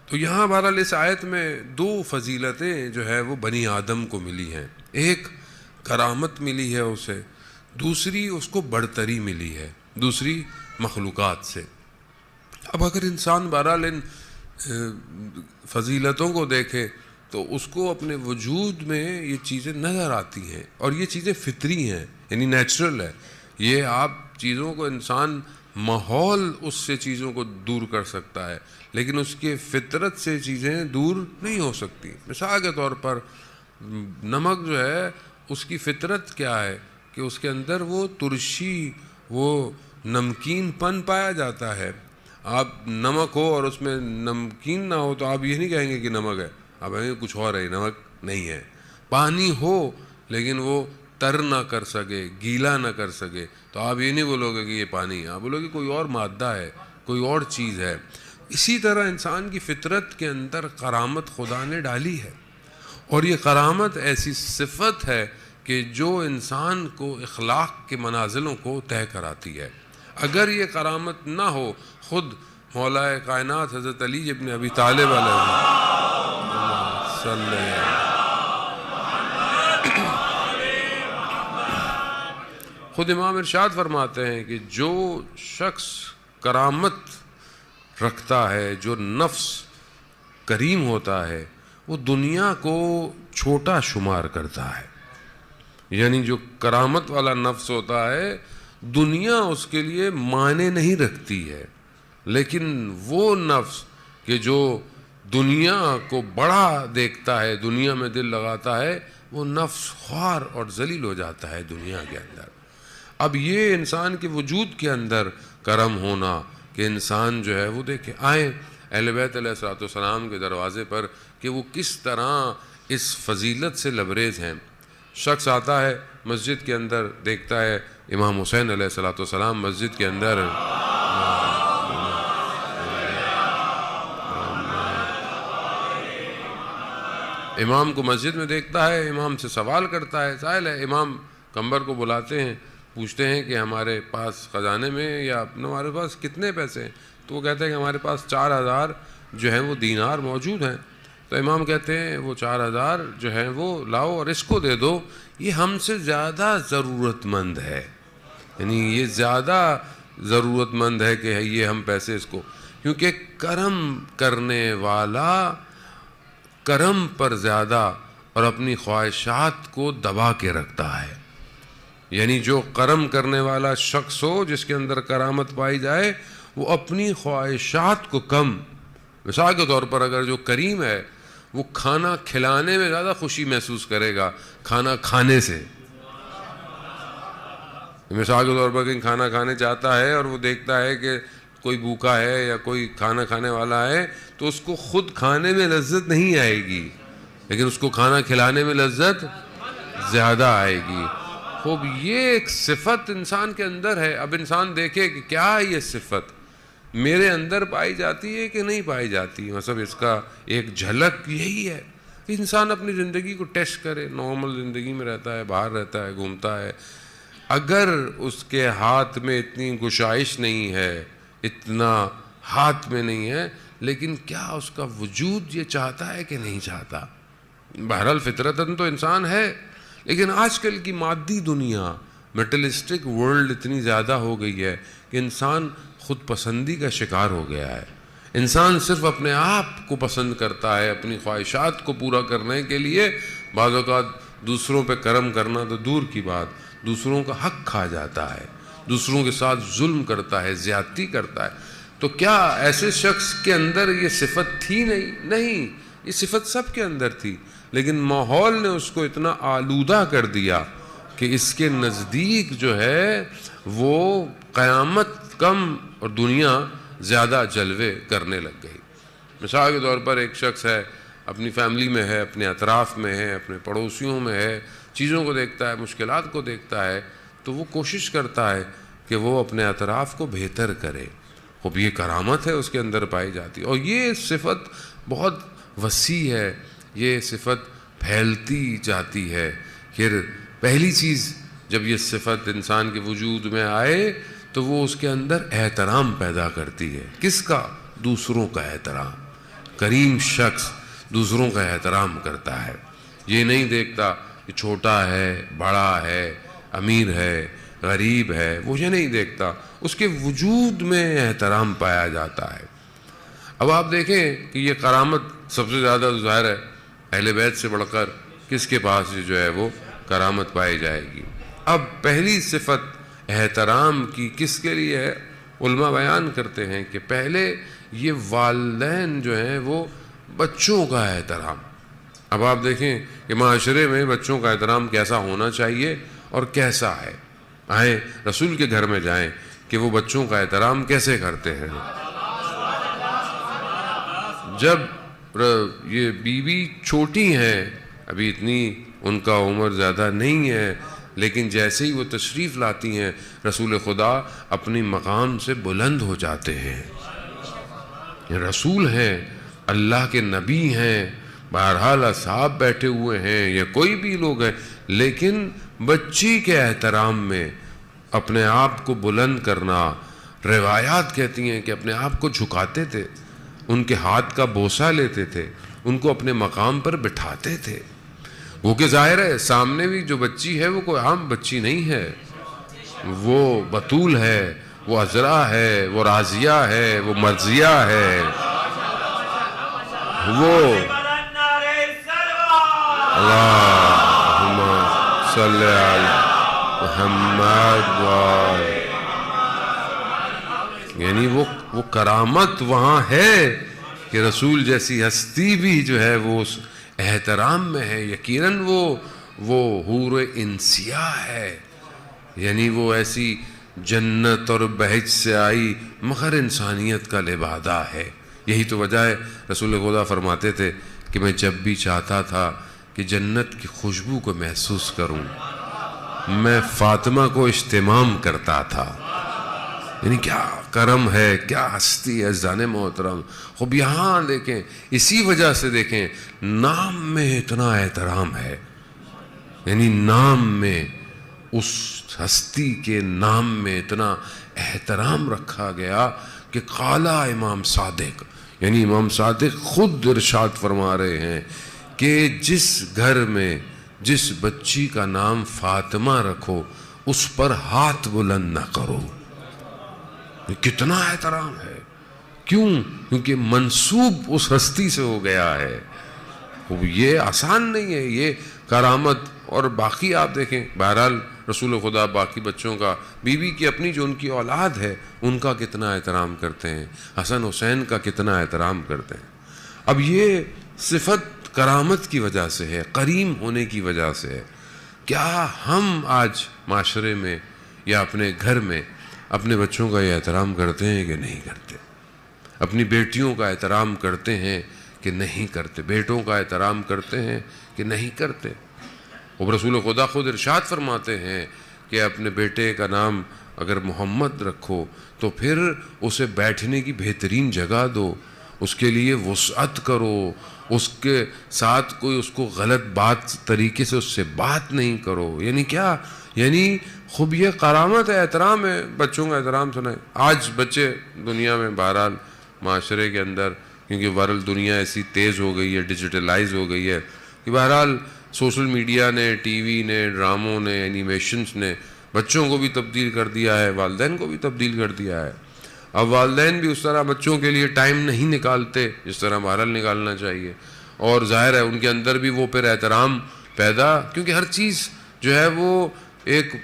تو یہاں بہرحال اس آیت میں دو فضیلتیں جو ہے وہ بنی آدم کو ملی ہیں. ایک کرامت ملی ہے اسے، دوسری اس کو برتری ملی ہے دوسری مخلوقات سے. اب اگر انسان بہرحال ان فضیلتوں کو دیکھے تو اس کو اپنے وجود میں یہ چیزیں نظر آتی ہیں، اور یہ چیزیں فطری ہیں، یعنی نیچرل ہے. یہ آپ چیزوں کو انسان ماحول اس سے چیزوں کو دور کر سکتا ہے، لیکن اس کے فطرت سے چیزیں دور نہیں ہو سکتی. مثال کے طور پر نمک جو ہے اس کی فطرت کیا ہے کہ اس کے اندر وہ ترشی، وہ نمکین پن پایا جاتا ہے. آپ نمک ہو اور اس میں نمکین نہ ہو تو آپ یہ نہیں کہیں گے کہ نمک ہے، آپ کہیں گے کچھ اور ہے، نمک نہیں ہے. پانی ہو لیکن وہ تر نہ کر سکے، گیلا نہ کر سکے، تو آپ یہ نہیں بولو گے کہ یہ پانی ہے، آپ بولو گے کوئی اور مادہ ہے، کوئی اور چیز ہے. اسی طرح انسان کی فطرت کے اندر کرامت خدا نے ڈالی ہے، اور یہ کرامت ایسی صفت ہے کہ جو انسان کو اخلاق کے منازلوں کو طے کراتی ہے. اگر یہ کرامت نہ ہو، خود مولا کائنات حضرت علی ابن ابی طالب علیہ خود امام ارشاد فرماتے ہیں کہ جو شخص کرامت رکھتا ہے، جو نفس کریم ہوتا ہے، وہ دنیا کو چھوٹا شمار کرتا ہے. یعنی جو کرامت والا نفس ہوتا ہے دنیا اس کے لیے معنی نہیں رکھتی ہے، لیکن وہ نفس کہ جو دنیا کو بڑا دیکھتا ہے، دنیا میں دل لگاتا ہے، وہ نفس خوار اور ذلیل ہو جاتا ہے دنیا کے اندر. اب یہ انسان کے وجود کے اندر کرم ہونا کہ انسان جو ہے وہ دیکھے. آئیں اہل بیت علیہ الصلوۃ والسلام کے دروازے پر کہ وہ کس طرح اس فضیلت سے لبریز ہیں. شخص آتا ہے مسجد کے اندر، دیکھتا ہے امام حسین علیہ الصلوۃ والسلام مسجد کے اندر امام کو مسجد میں دیکھتا ہے، امام سے سوال کرتا ہے. سائل ہے، امام کمبر کو بلاتے ہیں، پوچھتے ہیں کہ ہمارے پاس خزانے میں یا ہمارے پاس کتنے پیسے ہیں؟ تو وہ کہتے ہیں کہ ہمارے پاس 4000 جو ہیں وہ دینار موجود ہیں. تو امام کہتے ہیں وہ 4000 جو ہیں وہ لاؤ اور اس کو دے دو، یہ ہم سے زیادہ ضرورت مند ہے. یعنی یہ زیادہ ضرورت مند ہے کہ یہ ہم پیسے اس کو، کیونکہ کرم کرنے والا کرم پر زیادہ اور اپنی خواہشات کو دبا کے رکھتا ہے. یعنی جو کرم کرنے والا شخص ہو، جس کے اندر کرامت پائی جائے، وہ اپنی خواہشات کو کم. مثال کے طور پر اگر جو کریم ہے وہ کھانا کھلانے میں زیادہ خوشی محسوس کرے گا کھانا کھانے سے. مثال کے طور پر کہیں کھانا کھانے جاتا ہے اور وہ دیکھتا ہے کہ کوئی بھوکا ہے یا کوئی کھانا کھانے والا ہے، تو اس کو خود کھانے میں لذت نہیں آئے گی، لیکن اس کو کھانا کھلانے میں لذت زیادہ آئے گی. خوب یہ ایک صفت انسان کے اندر ہے. اب انسان دیکھے کہ کیا یہ صفت میرے اندر پائی جاتی ہے کہ نہیں پائی جاتی. مطلب اس کا ایک جھلک یہی ہے کہ انسان اپنی زندگی کو ٹیسٹ کرے. نارمل زندگی میں رہتا ہے، باہر رہتا ہے، گھومتا ہے، اگر اس کے ہاتھ میں اتنی گشائش نہیں ہے، اتنا ہاتھ میں نہیں ہے، لیکن کیا اس کا وجود یہ چاہتا ہے کہ نہیں چاہتا؟ بہرحال فطرتاً تو انسان ہے، لیکن آج کل کی مادی دنیا، میٹلسٹک ورلڈ اتنی زیادہ ہو گئی ہے کہ انسان خود پسندی کا شکار ہو گیا ہے. انسان صرف اپنے آپ کو پسند کرتا ہے، اپنی خواہشات کو پورا کرنے کے لیے. بعض اوقات دوسروں پہ کرم کرنا تو دور کی بات، دوسروں کا حق کھا جاتا ہے، دوسروں کے ساتھ ظلم کرتا ہے، زیادتی کرتا ہے. تو کیا ایسے شخص کے اندر یہ صفت تھی؟ نہیں، یہ صفت سب کے اندر تھی، لیکن ماحول نے اس کو اتنا آلودہ کر دیا کہ اس کے نزدیک جو ہے وہ قیامت کم اور دنیا زیادہ جلوے کرنے لگ گئی. مثال کے طور پر ایک شخص ہے، اپنی فیملی میں ہے، اپنے اطراف میں ہے، اپنے پڑوسیوں میں ہے، چیزوں کو دیکھتا ہے، مشکلات کو دیکھتا ہے، تو وہ کوشش کرتا ہے کہ وہ اپنے اطراف کو بہتر کرے. خوب یہ کرامت ہے اس کے اندر پائی جاتی ہے، اور یہ صفت بہت وسیع ہے، یہ صفت پھیلتی جاتی ہے. پھر پہلی چیز جب یہ صفت انسان کے وجود میں آئے تو وہ اس کے اندر احترام پیدا کرتی ہے. کس کا؟ دوسروں کا احترام. کریم شخص دوسروں کا احترام کرتا ہے، یہ نہیں دیکھتا کہ چھوٹا ہے، بڑا ہے، امیر ہے، غریب ہے، وہ یہ نہیں دیکھتا، اس کے وجود میں احترام پایا جاتا ہے۔ اب آپ دیکھیں کہ یہ کرامت سب سے زیادہ ظاہر ہے اہل بیت سے بڑھ کر کس کے پاس جو ہے وہ کرامت پائی جائے گی۔ اب پہلی صفت احترام کی کس کے لیے ہے؟ علماء بیان کرتے ہیں کہ پہلے یہ والدین جو ہیں وہ بچوں کا احترام۔ اب آپ دیکھیں کہ معاشرے میں بچوں کا احترام کیسا ہونا چاہیے اور کیسا ہے۔ آئیں رسول کے گھر میں جائیں کہ وہ بچوں کا احترام کیسے کرتے ہیں۔ جب یہ بیوی چھوٹی ہیں، ابھی اتنی ان کا عمر زیادہ نہیں ہے، لیکن جیسے ہی وہ تشریف لاتی ہیں رسول خدا اپنی مقام سے بلند ہو جاتے ہیں۔ یہ رسول ہیں، اللہ کے نبی ہیں، بہرحال اصحاب بیٹھے ہوئے ہیں یا کوئی بھی لوگ ہیں، لیکن بچی کے احترام میں اپنے آپ کو بلند کرنا، روایات کہتی ہیں کہ اپنے آپ کو جھکاتے تھے، ان کے ہاتھ کا بوسہ لیتے تھے، ان کو اپنے مقام پر بٹھاتے تھے۔ وہ کہ ظاہر ہے سامنے بھی جو بچی ہے وہ کوئی عام بچی نہیں ہے، وہ بطول ہے، وہ عذرا ہے، وہ راضیہ ہے، وہ مرضیہ ہے، وہ اللہم صلی علی محمد یعنی وہ کرامت وہاں ہے کہ رسول جیسی ہستی بھی جو ہے وہ اس احترام میں ہے۔ یقیناً وہ حور انسیہ ہے، یعنی وہ ایسی جنت اور بہج سے آئی مگر انسانیت کا لبادہ ہے۔ یہی تو وجہ ہے رسول خدا فرماتے تھے کہ میں جب بھی چاہتا تھا کہ جنت کی خوشبو کو محسوس کروں، میں فاطمہ کو اجتمام کرتا تھا۔ یعنی کیا کرم ہے، کیا ہستی ہے زان محترم۔ خوب یہاں دیکھیں، اسی وجہ سے دیکھیں نام میں اتنا احترام ہے، یعنی نام میں اس ہستی کے نام میں اتنا احترام رکھا گیا کہ قال امام صادق، یعنی امام صادق خود ارشاد فرما رہے ہیں کہ جس گھر میں جس بچی کا نام فاطمہ رکھو اس پر ہاتھ بلند نہ کرو۔ کتنا احترام ہے، کیوں؟ کیونکہ منسوب اس ہستی سے ہو گیا ہے۔ یہ آسان نہیں ہے یہ کرامت۔ اور باقی آپ دیکھیں بہرحال رسول خدا باقی بچوں کا، بیوی کی اپنی جو ان کی اولاد ہے ان کا کتنا احترام کرتے ہیں، حسن حسین کا کتنا احترام کرتے ہیں۔ اب یہ صفت کرامت کی وجہ سے ہے، کریم ہونے کی وجہ سے ہے۔ کیا ہم آج معاشرے میں یا اپنے گھر میں اپنے بچوں کا یہ احترام کرتے ہیں کہ نہیں کرتے؟ اپنی بیٹیوں کا احترام کرتے ہیں کہ نہیں کرتے؟ بیٹوں کا احترام کرتے ہیں کہ نہیں کرتے؟ اور رسول خدا خود ارشاد فرماتے ہیں کہ اپنے بیٹے کا نام اگر محمد رکھو تو پھر اسے بیٹھنے کی بہترین جگہ دو، اس کے لیے وسعت کرو، اس کے ساتھ کوئی اس کو غلط بات طریقے سے اس سے بات نہیں کرو۔ یعنی کیا؟ یعنی خوب یہ کرامت ہے، احترام ہے، بچوں کا احترام سنائیں۔ آج بچے دنیا میں بہرحال معاشرے کے اندر، کیونکہ ورلڈ دنیا ایسی تیز ہو گئی ہے، ڈیجیٹلائز ہو گئی ہے کہ بہرحال سوشل میڈیا نے، ٹی وی نے، ڈراموں نے، اینیمیشنز نے بچوں کو بھی تبدیل کر دیا ہے، والدین کو بھی تبدیل کر دیا ہے۔ اب والدین بھی اس طرح بچوں کے لیے ٹائم نہیں نکالتے جس طرح بہرحال نکالنا چاہیے، اور ظاہر ہے ان کے اندر بھی وہ پھر احترام پیدا، کیونکہ ہر چیز جو ہے وہ ایک،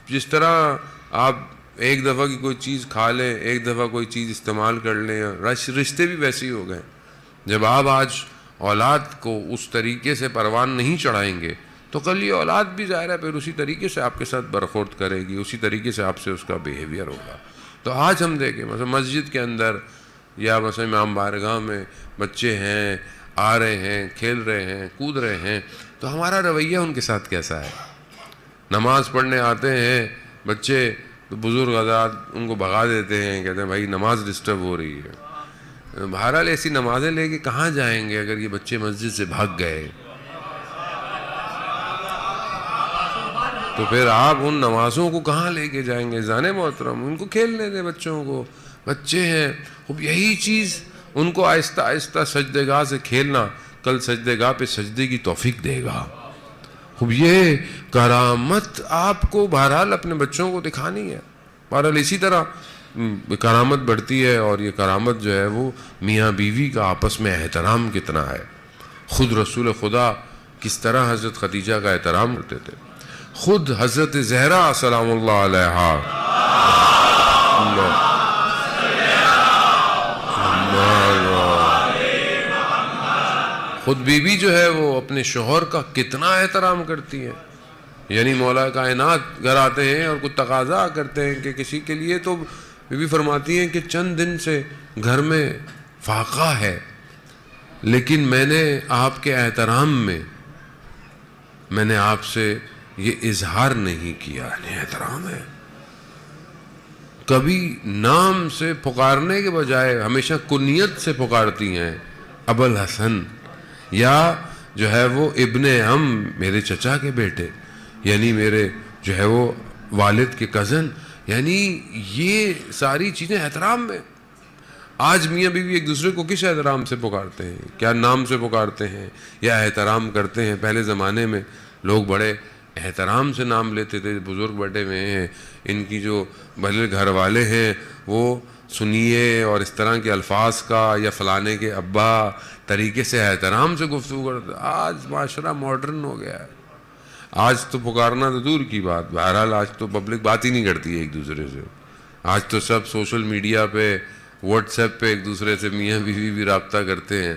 جس طرح آپ ایک دفعہ کی کوئی چیز کھا لیں، ایک دفعہ کوئی چیز استعمال کر لیں، رشتے بھی ویسے ہی ہو گئے۔ جب آپ آج اولاد کو اس طریقے سے پروان نہیں چڑھائیں گے تو کل یہ اولاد بھی ظاہر ہے پھر اسی طریقے سے آپ کے ساتھ برخورد کرے گی، اسی طریقے سے آپ سے اس کا بیہیویئر ہوگا۔ تو آج ہم دیکھیں مثلا مسجد کے اندر یا مثلا امام بارگاہ میں بچے ہیں، آ رہے ہیں، کھیل رہے ہیں، کود رہے ہیں، تو ہمارا رویہ ان کے ساتھ کیسا ہے؟ نماز پڑھنے آتے ہیں بچے تو بزرگ حضرات ان کو بھگا دیتے ہیں، کہتے ہیں بھائی نماز ڈسٹرب ہو رہی ہے۔ بہرحال ایسی نمازیں لے کے کہاں جائیں گے اگر یہ بچے مسجد سے بھاگ گئے؟ تو پھر آپ ان نمازوں کو کہاں لے کے جائیں گے؟ زان محترم ان کو کھیلنے دیں، بچوں کو، بچے ہیں۔ خوب یہی چیز ان کو آہستہ آہستہ سجدے گاہ سے کھیلنا کل سجدے گاہ پہ سجدے کی توفیق دے گا۔ خوب یہ کرامت آپ کو بہرحال اپنے بچوں کو دکھانی ہے۔ بہرحال اسی طرح کرامت بڑھتی ہے، اور یہ کرامت جو ہے وہ میاں بیوی کا آپس میں احترام کتنا ہے۔ خود رسول خدا کس طرح حضرت خدیجہ کا احترام کرتے تھے، خود حضرت زہرا سلام اللہ علیہا خود بیوی جو ہے وہ اپنے شوہر کا کتنا احترام کرتی ہے۔ یعنی مولا کائنات گھر آتے ہیں اور کچھ تقاضا کرتے ہیں کہ کسی کے لیے، تو بیوی فرماتی ہیں کہ چند دن سے گھر میں فاقہ ہے، لیکن میں نے آپ کے احترام میں نے آپ سے یہ اظہار نہیں کیا۔ احترام ہے، کبھی نام سے پکارنے کے بجائے ہمیشہ کنیت سے پکارتی ہیں، ابو الحسن، یا جو ہے وہ ابن عم، میرے چچا کے بیٹے، یعنی میرے جو ہے وہ والد کے کزن۔ یعنی یہ ساری چیزیں احترام میں۔ آج میاں بیوی ایک دوسرے کو کس احترام سے پکارتے ہیں؟ کیا نام سے پکارتے ہیں یا احترام کرتے ہیں؟ پہلے زمانے میں لوگ بڑے احترام سے نام لیتے تھے، بزرگ بیٹھے ہوئے ہیں، ان کی جو بھلے گھر والے ہیں وہ سنیے، اور اس طرح کے الفاظ کا یا فلانے کے ابا طریقے سے احترام سے گفتگو کرتے۔ آج معاشرہ ماڈرن ہو گیا ہے، آج تو پکارنا تو دور کی بات، بہرحال آج تو پبلک بات ہی نہیں کرتی ہے ایک دوسرے سے۔ آج تو سب سوشل میڈیا پہ، واٹس ایپ پہ ایک دوسرے سے میاں بیوی بھی رابطہ کرتے ہیں،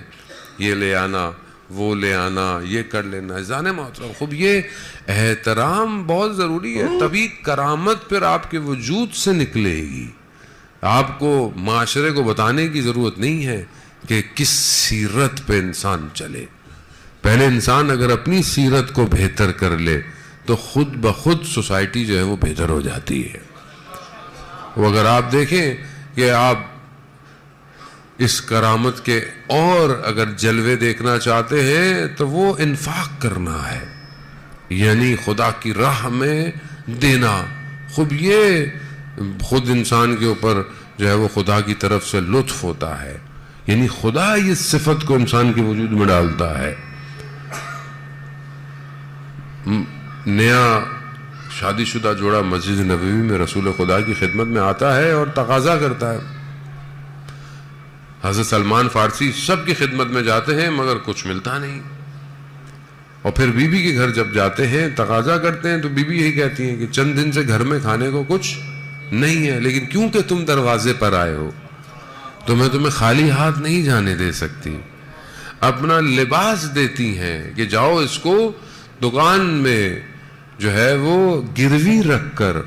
یہ لے آنا، وہ لے آنا، یہ کر لینا۔ عزیزان محترم، خوب یہ احترام بہت ضروری ہے، تبھی کرامت پھر آپ کے وجود سے نکلے گی۔ آپ کو معاشرے کو بتانے کی ضرورت نہیں ہے کہ کس سیرت پہ انسان چلے۔ پہلے انسان اگر اپنی سیرت کو بہتر کر لے تو خود بخود سوسائٹی جو ہے وہ بہتر ہو جاتی ہے۔ وہ اگر آپ دیکھیں کہ آپ اس کرامت کے اور اگر جلوے دیکھنا چاہتے ہیں تو وہ انفاق کرنا ہے، یعنی خدا کی راہ میں دینا۔ خود یہ خود انسان کے اوپر جو ہے وہ خدا کی طرف سے لطف ہوتا ہے، یعنی خدا یہ صفت کو انسان کے وجود میں ڈالتا ہے۔ نیا شادی شدہ جوڑا مسجد نبوی میں رسول خدا کی خدمت میں آتا ہے اور تقاضا کرتا ہے۔ حضرت سلمان فارسی سب کی خدمت میں جاتے ہیں مگر کچھ ملتا نہیں، اور پھر بی بی کے گھر جب جاتے ہیں تقاضا کرتے ہیں تو بی بی یہی کہتی ہیں کہ چند دن سے گھر میں کھانے کو کچھ نہیں ہے، لیکن کیونکہ تم دروازے پر آئے ہو تو میں تمہیں خالی ہاتھ نہیں جانے دے سکتی۔ اپنا لباس دیتی ہیں کہ جاؤ اس کو دکان میں جو ہے وہ گروی رکھ کر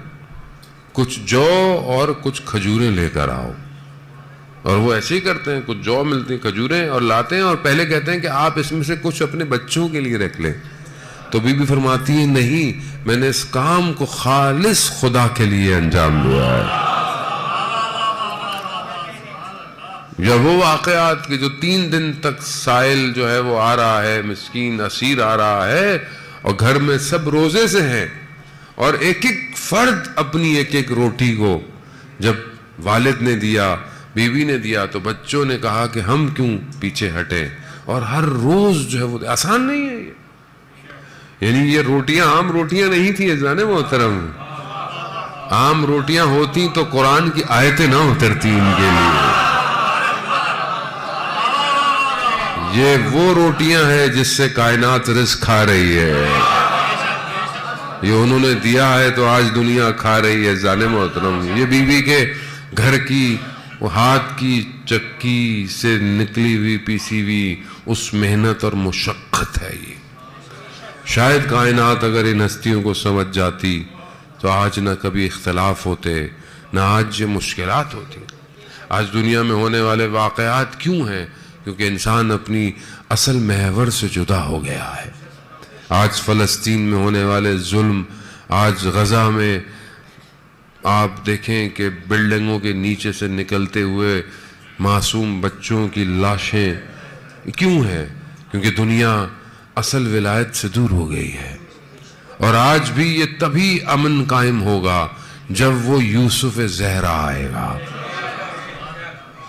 کچھ جو اور کچھ کھجوریں لے کر آؤ، اور وہ ایسے ہی کرتے ہیں، کچھ جو ملتی ہیں، کھجوریں اور لاتے ہیں، اور پہلے کہتے ہیں کہ آپ اس میں سے کچھ اپنے بچوں کے لیے رکھ لیں۔ تو بی بی فرماتی ہے نہیں، میں نے اس کام کو خالص خدا کے لیے انجام دیا ہے۔ یا وہ واقعات کہ جو 3 دن تک سائل جو ہے وہ آ رہا ہے، مسکین اسیر آ رہا ہے، اور گھر میں سب روزے سے ہیں، اور ایک ایک فرد اپنی ایک ایک روٹی کو جب والد نے دیا، بیوی نے دیا، تو بچوں نے کہا کہ ہم کیوں پیچھے ہٹیں، اور ہر روز جو ہے وہ آسان نہیں ہے یہ۔ یعنی یہ روٹیاں عام روٹیاں نہیں تھیں عزیزان محترم، عام روٹیاں ہوتی تو قرآن کی آیتیں نہ اترتی ان کے لیے۔ یہ وہ روٹیاں ہیں جس سے کائنات رزق کھا رہی ہے، یہ انہوں نے دیا ہے تو آج دنیا کھا رہی ہے عزیزان محترم۔ یہ بیوی کے گھر کی وہ ہاتھ کی چکی سے نکلی ہوئی پیسی ہوئی اس محنت اور مشقت ہے یہ۔ شاید کائنات اگر ان ہستیوں کو سمجھ جاتی تو آج نہ کبھی اختلاف ہوتے، نہ آج یہ مشکلات ہوتی۔ آج دنیا میں ہونے والے واقعات کیوں ہیں؟ کیونکہ انسان اپنی اصل محور سے جدا ہو گیا ہے۔ آج فلسطین میں ہونے والے ظلم، آج غزہ میں آپ دیکھیں کہ بلڈنگوں کے نیچے سے نکلتے ہوئے معصوم بچوں کی لاشیں کیوں ہیں؟ کیونکہ دنیا اصل ولایت سے دور ہو گئی ہے۔ اور آج بھی یہ تبھی امن قائم ہوگا جب وہ یوسف زہرا آئے گا،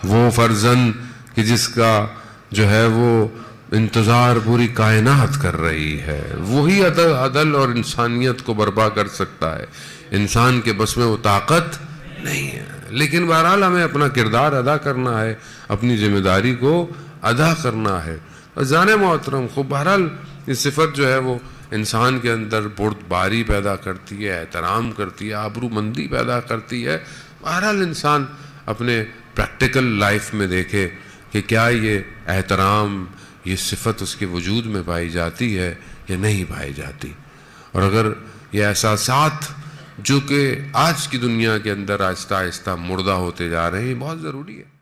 وہ فرزند کہ جس کا جو ہے وہ انتظار پوری کائنات کر رہی ہے. وہی عدل اور انسانیت کو برپا کر سکتا ہے. انسان کے بس میں وہ طاقت نہیں ہے. لیکن بہرحال ہمیں اپنا کردار ادا کرنا ہے, اپنی ذمہ داری کو ادا کرنا ہے. عزیزان محترم, خوب بہرحال یہ صفت جو ہے وہ انسان کے اندر بردباری پیدا کرتی ہے, احترام کرتی ہے, آبرو مندی پیدا کرتی ہے. بہرحال انسان اپنے پریکٹیکل لائف میں دیکھے کہ کیا یہ احترام, یہ صفت اس کے وجود میں پائی جاتی ہے یا نہیں پائی جاتی. اور اگر یہ احساسات جو کہ آج کی دنیا کے اندر آہستہ آہستہ مردہ ہوتے جا رہے ہیں, بہت ضروری ہے.